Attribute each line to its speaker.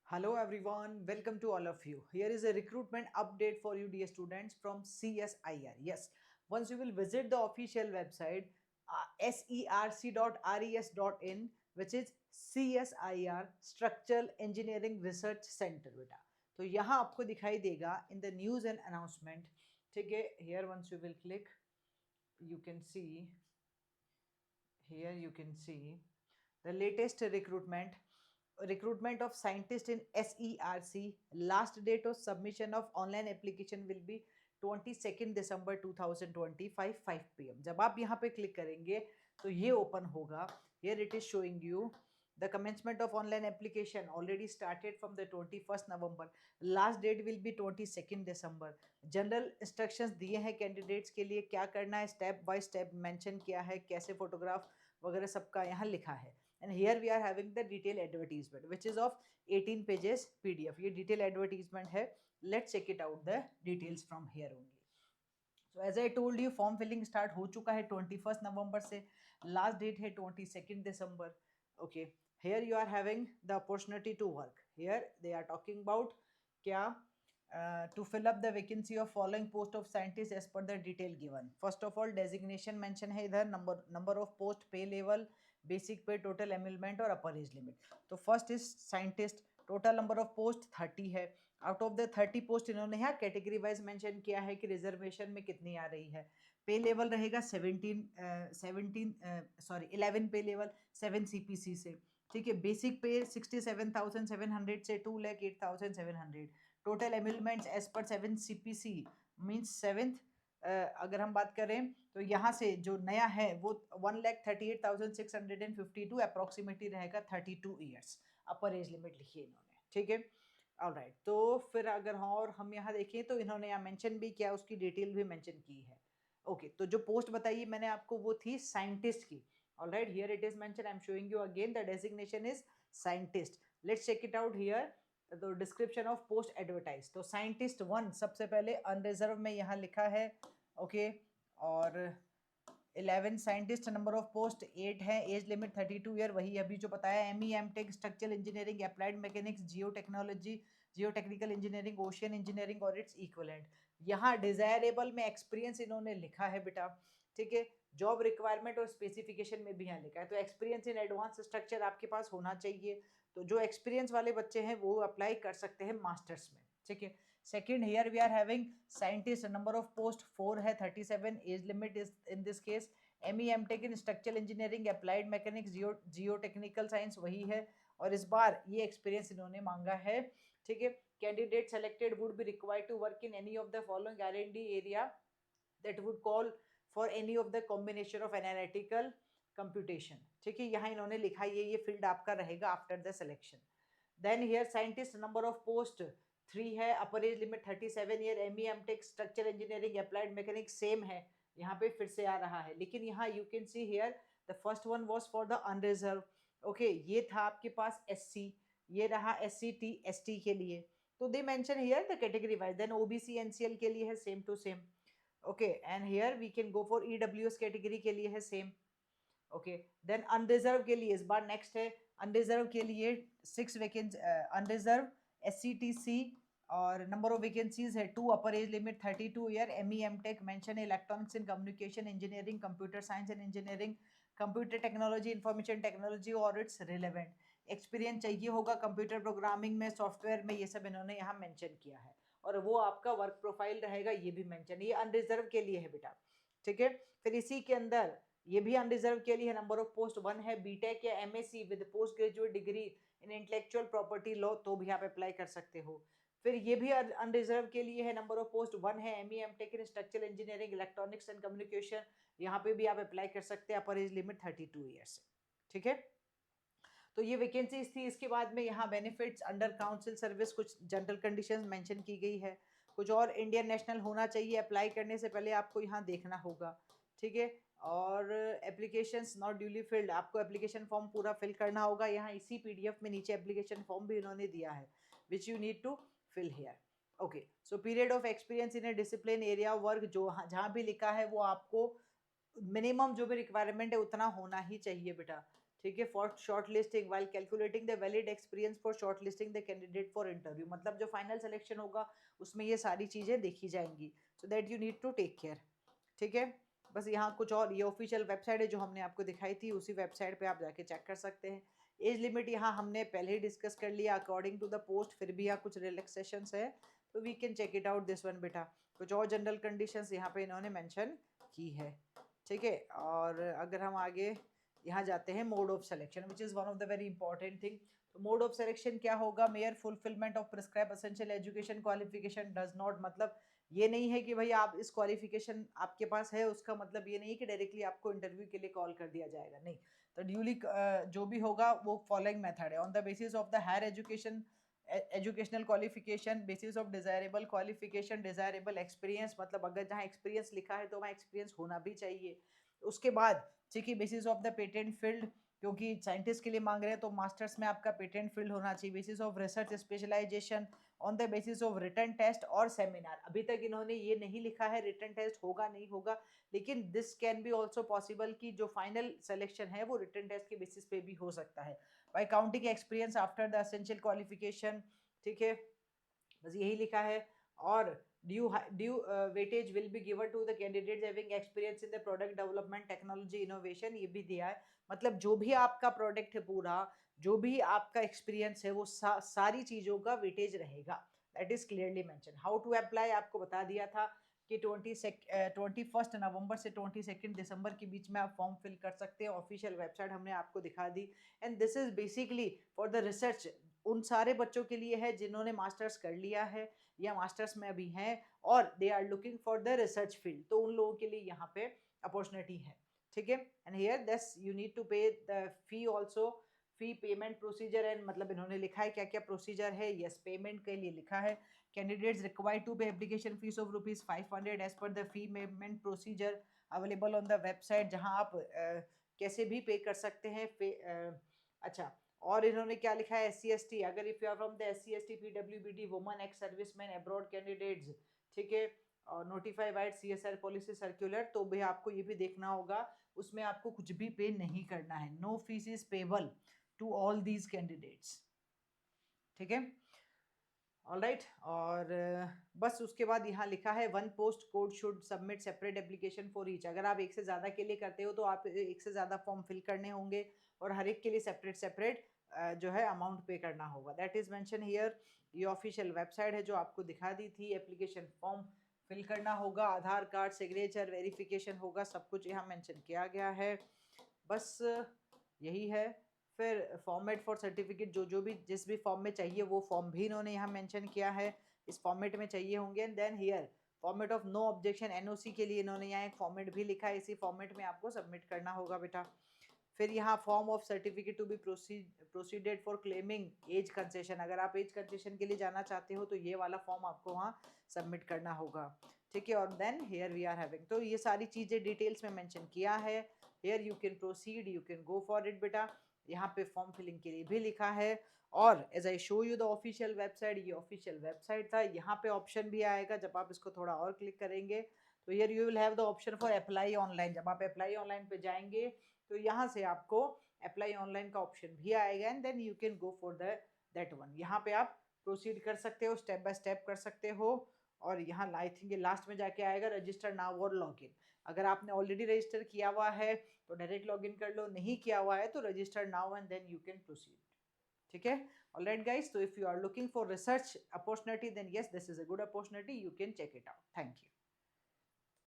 Speaker 1: Hello everyone, welcome to all of you. Here is a recruitment update for you dear students from CSIR. Yes, once you will visit the official website serc.res.in which is CSIR Structural Engineering Research Center बेटा. तो यहाँ आपको दिखाई देगा in the news and announcement. ठीक है, here once you will click you can see the latest recruitment of scientists in SERC. Last date of submission of online application will be 22nd December 2025 5 PM. जब आप यहाँ पे click करेंगे तो ये open होगा. Here it is showing you the commencement of online application already started from the 21st November. Last date will be 22nd December. General instructions दिए हैं कैंडिडेट्स के लिए, क्या करना है स्टेप बाय स्टेप मेंशन किया है, कैसे फोटोग्राफ वगैरह सबका यहाँ लिखा है. And here we are having the detail advertisement which is of 18 pages PDF. ये detail advertisement है. Let's check it out the details from here only. So as I told you, form filling start हो चुका है 21st नवंबर से. Last date है 22nd December. Okay, here you are having the opportunity to work. Here they are talking about क्या to fill up the vacancy of following post of scientist as per the detail given. First of all designation mention है इधर, number of post, pay level, basic pay, total emolument और upper age limit. तो first is scientist, total number of post 30 है. Out of the 30 post इन्होंने यहाँ category wise mention किया है कि रिजर्वेशन में कितनी आ रही है. पे लेवल रहेगा 11 पे लेवल 7 CPC से. ठीक है, बेसिक पे 67,700 से 2,08,700. Total एमिलमेंट्स as per 7 CPC means 7th. अगर हम बात करें तो यहाँ से जो नया है वो 1,38,652 अप्रोक्सीमेटली रहेगा 32 ईयर्स. अपर एज लिमिट लिखी है इन्होंने. ठीक है, ऑलराइट. तो फिर अगर और हम यहाँ देखें तो इन्होंने यहाँ मेंशन भी किया, उसकी डिटेल भी मेंशन की है. ओके, तो जो पोस्ट बताइए मैंने आपको वो थी साइंटिस्ट की. Alright, here it is mention, I am showing you again the designation is scientist. Let's check it out here. तो डिस्क्रिप्शन ऑफ पोस्ट एडवर्टाइज, तो साइंटिस्ट 1 सबसे पहले अनरिजर्व में यहाँ लिखा है. ओके, और 11 साइंटिस्ट, नंबर ऑफ पोस्ट 8 है, एज लिमिट 32 ईयर, वही अभी जो बताया. ME MTech structural engineering, applied mechanics, geo technology, geo technical engineering, ocean engineering और इट्स इक्वलेंट. यहाँ डिजायरेबल में एक्सपीरियंस इन्होंने लिखा है बेटा. ठीक है, जॉब रिक्वायरमेंट और स्पेसिफिकेशन में भी यहाँ लिखा है. तो एक्सपीरियंस इन एडवांस स्ट्रक्चर आपके पास होना चाहिए. तो जो एक्सपीरियंस वाले बच्चे हैं वो अप्लाई कर सकते हैं मास्टर्स में. ठीक है. Second, here we are having scientist, number of post 4 है, 37, age limit is in this case. ME MTech in structural engineering, applied mechanics, geotechnical science वही है. और इस बार ये एक्सपीरियंस इन्होंने मांगा है. ठीक है, candidate selected would be required to work in any of the following R&D area that would call for any of the combination of analytical computation. ठीक है, यहाँ इन्होंने लिखा ये फील्ड आपका रहेगा after the selection. Then here scientist, number of post 3 है, upper age limit 37 year, ME MTech structural engineering, applied mechanics same है. यहाँ पे फिर से आ रहा है, लेकिन यहाँ you can see here the first one was for the unreserve. Okay, ये था आपके पास SC, ये रहा SC ST के लिए. तो they mention here the category wise. Then OBC NCL के लिए है same to same. Okay, and here we can go for EWS category के लिए है सेम. ओके, देन अनरिजर्व के लिए इस बार नेक्स्ट है. अनरिजर्व के लिए 6 वैकेंसी अनरिजर्व SCTC और नंबर ऑफ वैकेंसीज है 2, upper age limit 32 year, ME MTech mention electronics and communication engineering, computer science and engineering, computer technology, information technology और its relevant. Experience चाहिए होगा कंप्यूटर प्रोग्रामिंग में, software में, ये सब इन्होंने यहाँ मेंशन किया है. और वो आपका वर्क प्रोफाइल रहेगा, ये भी मेंशन. ये अनरिजर्व के लिए है बेटा. ठीक है, फिर इसी के अंदर ये भी अनरिजर्व के लिए है. नंबर ऑफ पोस्ट 1 है, बीटेक या MSc with post graduate degree in intellectual property law, तो भी आप अप्लाई कर सकते हो. फिर ये भी अनरिजर्व के लिए है, नंबर ऑफ पोस्ट 1 है, ME MTech in structural engineering, electronics and communication, यहाँ पे भी आप अप्लाई कर सकते हैं, अपर एज लिमिट 32 ईयर्स. ठीक है, तो ये वैकेंसीज थी. इसके बाद में यहाँ बेनिफिट्स अंडर काउंसिल सर्विस, कुछ जनरल कंडीशंस मेंशन की गई है. कुछ और, इंडियन नेशनल होना चाहिए. अप्लाई करने से पहले आपको यहाँ देखना होगा. ठीक है, और एप्लीकेशंस नॉट ड्यूली फिल्ड, आपको एप्लीकेशन फॉर्म पूरा फिल करना होगा. यहाँ इसी PDF में नीचे एप्लीकेशन फॉर्म भी इन्होंने दिया है which you need to fill here. Okay, so period of experience in a discipline area work, जो जहाँ भी लिखा है वो आपको मिनिमम जो भी रिक्वायरमेंट है उतना होना ही चाहिए बेटा. ठीक है, for short listing while calculating the valid experience for short listing the candidate for interview, मतलब जो फाइनल सिलेक्शन होगा उसमें ये सारी चीज़ें देखी जाएंगी, so that you need to take care. ठीक है, बस यहाँ कुछ और, ये ऑफिशियल वेबसाइट है जो हमने आपको दिखाई थी, उसी वेबसाइट पे आप जाके चेक कर सकते हैं। एज लिमिट यहाँ हमने पहले ही डिस्कस कर लिया अकॉर्डिंग टू द पोस्ट, फिर भी यहाँ कुछ रिलैक्सेशंस है, तो we can check it out this one बेटा। कुछ और जनरल कंडीशंस यहाँ पे इन्होंने मेंशन की है। ठीक है, और अगर हम आगे यहाँ जाते हैं mode of selection which is one of the very important thing. तो मोड ऑफ सिलेक्शन क्या होगा, mayor fulfilment of prescribe essential education qualification does not, मतलब ये नहीं है कि भाई आप इस क्वालिफिकेशन आपके पास है, उसका मतलब ये नहीं है कि डायरेक्टली आपको इंटरव्यू के लिए कॉल कर दिया जाएगा, नहीं। तो ड्यूली जो भी होगा वो फॉलोइंग मेथड है, on the basis of the higher education educational qualification, basis of desirable qualification, desirable experience, मतलब अगर जहाँ एक्सपीरियंस लिखा है तो वहाँ एक्सपीरियंस होना भी चाहिए। उसके बाद ठीक है, basis of the patent field, क्योंकि साइंटिस्ट के लिए मांग रहे हैं तो मास्टर्स में आपका पेटेंट फील्ड होना चाहिए। Basis of research specialisation, on the basis of written test और सेमिनार। अभी तक इन्होंने ये नहीं लिखा है रिटन टेस्ट होगा नहीं होगा, लेकिन this can be also possible कि जो फाइनल सिलेक्शन है वो रिटन टेस्ट के बेसिस पे भी हो सकता है। By counting experience after the essential qualification, ठीक है, बस यही लिखा है। और due weightage will be given to the candidates having experience in the product development technology innovation, ये भी दिया है। मतलब जो भी आपका प्रोडक्ट है पूरा, जो भी आपका एक्सपीरियंस है वो सारी चीज़ों का वेटेज रहेगा, that is clearly mention. How to apply आपको बता दिया था कि 21 नवंबर से 22 दिसंबर के बीच में आप फॉर्म फिल कर सकते हैं, ऑफिशियल वेबसाइट हमने आपको दिखा दी। And this is basically for the research, उन सारे बच्चों के लिए है जिन्होंने मास्टर्स कर लिया है या मास्टर्स में अभी हैं और they are looking for the research field, तो उन लोगों के लिए यहाँ पे अपॉर्चुनिटी है। ठीक है, and here this you need to pay the fee also, fee payment procedure, and मतलब इन्होंने लिखा है क्या क्या प्रोसीजर है। यस, पेमेंट के लिए लिखा है candidates required to pay application fees of ₹500 as per the fee payment procedure available on the website, जहां आप कैसे भी पे कर सकते हैं। अच्छा, और इन्होंने क्या लिखा है, SC/ST, अगर if you are from the SC/ST PWBD woman ex serviceman abroad candidates, ठीक है, और notify by CSR policy circular, तो भी आपको ये भी देखना होगा, उसमें आपको कुछ भी पे नहीं करना है। No fees is payable to all these candidates. ठीक है, ऑलराइट, और बस उसके बाद यहाँ लिखा है one post code should submit separate application for each. अगर आप एक से ज़्यादा के लिए करते हो तो आप एक से ज़्यादा फॉर्म फिल करने होंगे और हर एक के लिए सेपरेट सेपरेट जो है अमाउंट पे करना होगा, दैट इज मेंशन हियर। ये ऑफिशियल वेबसाइट है जो आपको दिखा दी थी। एप्लीकेशन फॉर्म फिल करना होगा, आधार कार्ड सिग्नेचर वेरिफिकेशन होगा, सब कुछ यहाँ मेंशन किया गया है, बस यही है। फिर फॉर्मेट फॉर सर्टिफिकेट, जो जो भी जिस भी फॉर्म में चाहिए वो फॉर्म भी इन्होंने यहाँ मेंशन किया है, इस फॉर्मेट में चाहिए होंगे। And then here format of no objection NOC के लिए इन्होंने यहाँ एक फॉर्मेट भी लिखा है, इसी फॉर्मेट में आपको सबमिट करना होगा बेटा। फिर यहाँ form of certificate to be proceeded for claiming age concession, अगर आप एज कंसेशन के लिए जाना चाहते हो तो ये वाला फॉर्म आपको वहाँ सबमिट करना होगा। ठीक है, और then here we are having, तो ये सारी चीज़ें डिटेल्स में मेंशन किया है। Here you can proceed, you can go for it बेटा। यहाँ पे फॉर्म फिलिंग के लिए भी लिखा है। और as I show you the official website, ये ऑफिशियल वेबसाइट था। यहाँ पे ऑप्शन भी आएगा, जब आप इसको थोड़ा और क्लिक करेंगे तो here you will have the option for apply online. जब आप अप्लाई ऑनलाइन पे जाएंगे तो यहाँ से आपको अप्लाई ऑनलाइन का ऑप्शन भी आएगा, and then you can go for the that one. यहाँ पे आप प्रोसीड कर सकते हो, स्टेप बाय स्टेप कर सकते हो। और यहाँ आई थिंक ये लास्ट में जाके आएगा रजिस्टर नाउ और लॉगिन। अगर आपने ऑलरेडी रजिस्टर किया हुआ है तो डायरेक्ट लॉगिन कर लो, नहीं किया हुआ है तो register now and then you can proceed. ठीक है, ऑलराइट गाइस, तो if you are looking for research opportunity then yes this is a good opportunity, you can check it out. Thank you.